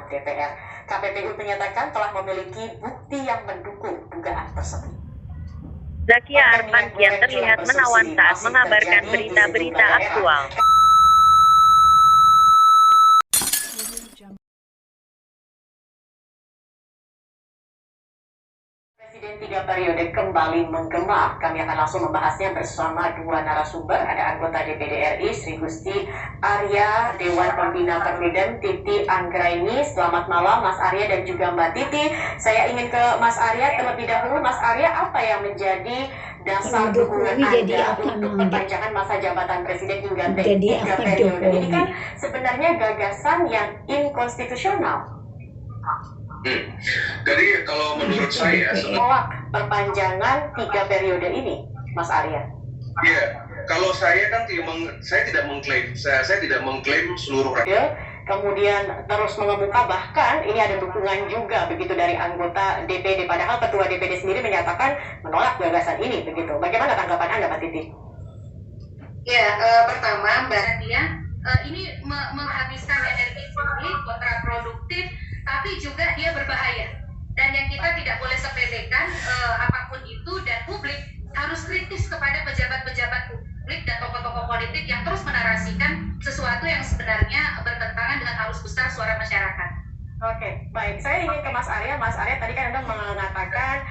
DPR. KPPU menyatakan telah memiliki bukti yang mendukung dugaan tersebut. Zakia Arfan yang terlihat menawan saat mengabarkan berita-berita aktual. Presiden 3 periode kembali menggema. Kami akan langsung membahasnya bersama dua narasumber. Ada anggota DPD RI Sri Gusti Arya, Dewan Pembina Perludem Titi Anggraini. Selamat malam Mas Arya dan juga Mbak Titi. Saya ingin ke Mas Arya terlebih dahulu. Mas Arya, apa yang menjadi dasar dukungan Anda untuk perpanjangan masa jabatan Presiden hingga 3 periode? Ini kan sebenarnya gagasan yang inkonstitusional. Jadi kalau menurut saya menolak perpanjangan 3 periode ini, Mas Arya. Iya, kalau saya kan saya tidak mengklaim seluruh rakyat. Kemudian terus mengemuka, bahkan ini ada dukungan juga begitu dari anggota DPD, padahal ketua DPD sendiri menyatakan menolak gagasan ini begitu. Bagaimana tanggapan Anda, Mbak Titi? Ya, pertama Mbak Nadia, ini menghabiskan energi sendiri, kontraproduktif, tapi juga dia berbahaya. Dan yang kita tidak boleh sepelekan apapun itu, dan publik harus kritis kepada pejabat-pejabat publik dan tokoh-tokoh politik yang terus menarasikan sesuatu yang sebenarnya bertentangan dengan arus besar suara masyarakat. Oke, baik. Saya ingin ke Mas Arya. Mas Arya, tadi kan Anda mengatakan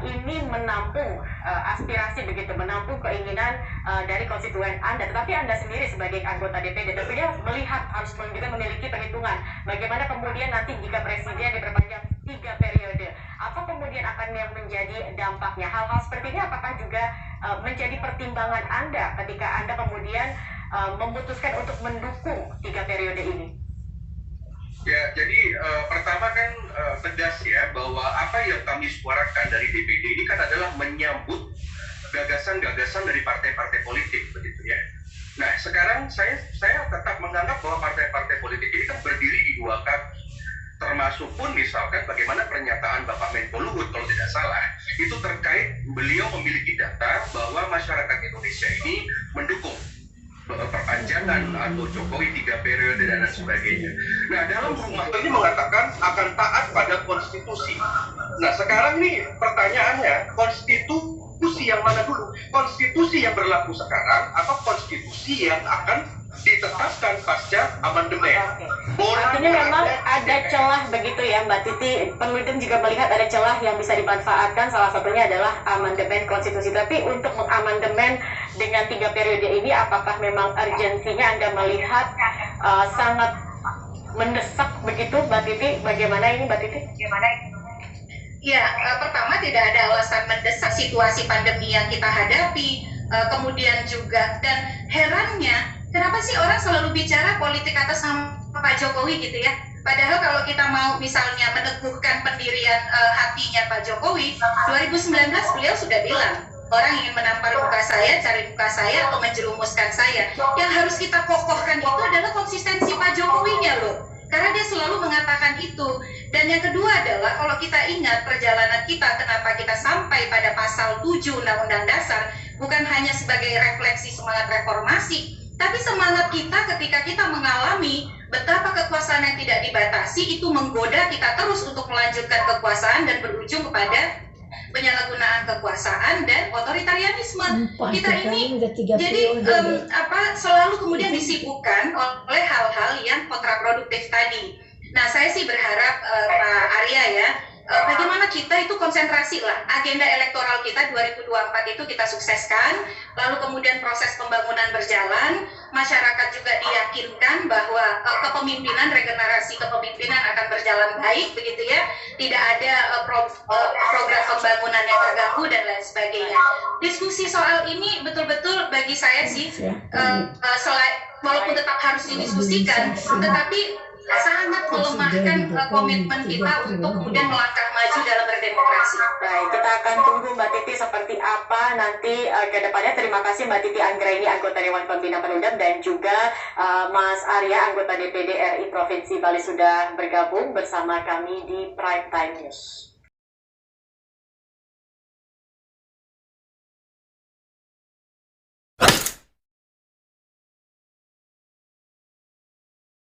ini menampung aspirasi begitu, menampung keinginan dari konstituen Anda. Tetapi Anda sendiri sebagai anggota DPD tentunya melihat harus juga memiliki perhitungan. Bagaimana kemudian nanti jika Presiden diperpanjang 3 periode, apa kemudian akan yang menjadi dampaknya? Hal-hal seperti ini apakah juga menjadi pertimbangan Anda ketika Anda kemudian memutuskan untuk mendukung 3 periode ini? Ya, jadi pertama kan tegas ya bahwa apa yang kami suarakan dari DPD ini kan adalah menyambut gagasan-gagasan dari partai-partai politik begitu ya. Nah, sekarang saya tetap menganggap bahwa partai-partai politik ini kan berdiri di dua kaki. Termasuk pun misalkan bagaimana pernyataan Bapak Menko Luhut kalau tidak salah, itu terkait beliau memiliki data bahwa masyarakat Indonesia ini mendukung perpanjangan atau Jokowi 3 periode dan lain sebagainya. Nah, dalam rumah ini mengatakan akan taat pada konstitusi. Nah, sekarang nih pertanyaannya, konstitusi yang mana dulu? Konstitusi yang berlaku sekarang atau konstitusi yang akan ditetapkan pasca amandemen? Artinya memang ada celah begitu ya Mbak Titi. Perludem juga melihat ada celah yang bisa dimanfaatkan, salah satunya adalah amandemen konstitusi. Tapi untuk mengamandemen dengan 3 periode ini, apakah memang urgensinya Anda melihat sangat mendesak begitu Mbak Titi? Bagaimana ini Mbak Titi? Ya, pertama tidak ada alasan mendesak situasi pandemi yang kita hadapi, kemudian juga, dan herannya kenapa sih orang selalu bicara politik atas nama Pak Jokowi gitu ya? Padahal kalau kita mau misalnya meneguhkan pendirian hatinya Pak Jokowi, 2019 beliau sudah bilang, orang ingin menampar muka saya, cari muka saya, atau menjerumuskan saya. Yang harus kita kokohkan itu adalah konsistensi Pak Jokowinya loh. Karena dia selalu mengatakan itu. Dan yang kedua adalah kalau kita ingat perjalanan kita, kenapa kita sampai pada pasal 7 Undang-Undang Dasar, bukan hanya sebagai refleksi semangat reformasi, tapi semangat kita ketika kita mengalami betapa kekuasaan yang tidak dibatasi itu menggoda kita terus untuk melanjutkan kekuasaan dan berujung kepada penyalahgunaan kekuasaan dan otoritarianisme. Kita ini jadi selalu kemudian disibukkan oleh hal-hal yang kontraproduktif tadi. Nah, saya sih berharap Pak Arya ya, bagaimana kita itu konsentrasi lah, agenda elektoral kita 2024 itu kita sukseskan, lalu kemudian proses pembangunan berjalan, masyarakat juga diyakinkan bahwa kepemimpinan, regenerasi kepemimpinan akan berjalan baik begitu ya, tidak ada program pembangunan yang terganggu dan lain sebagainya. Diskusi soal ini betul-betul bagi saya sih, walaupun tetap harus didiskusikan, tetapi sangat melemahkan komitmen kita untuk kemudian melangkah maju dalam berdemokrasi. Baik, kita akan tunggu Mbak Titi seperti apa nanti ke depannya. Terima kasih Mbak Titi Anggraini, anggota Dewan Pembina Perludem, dan juga Mas Arya, anggota DPD RI Provinsi Bali sudah bergabung bersama kami di Prime Time News.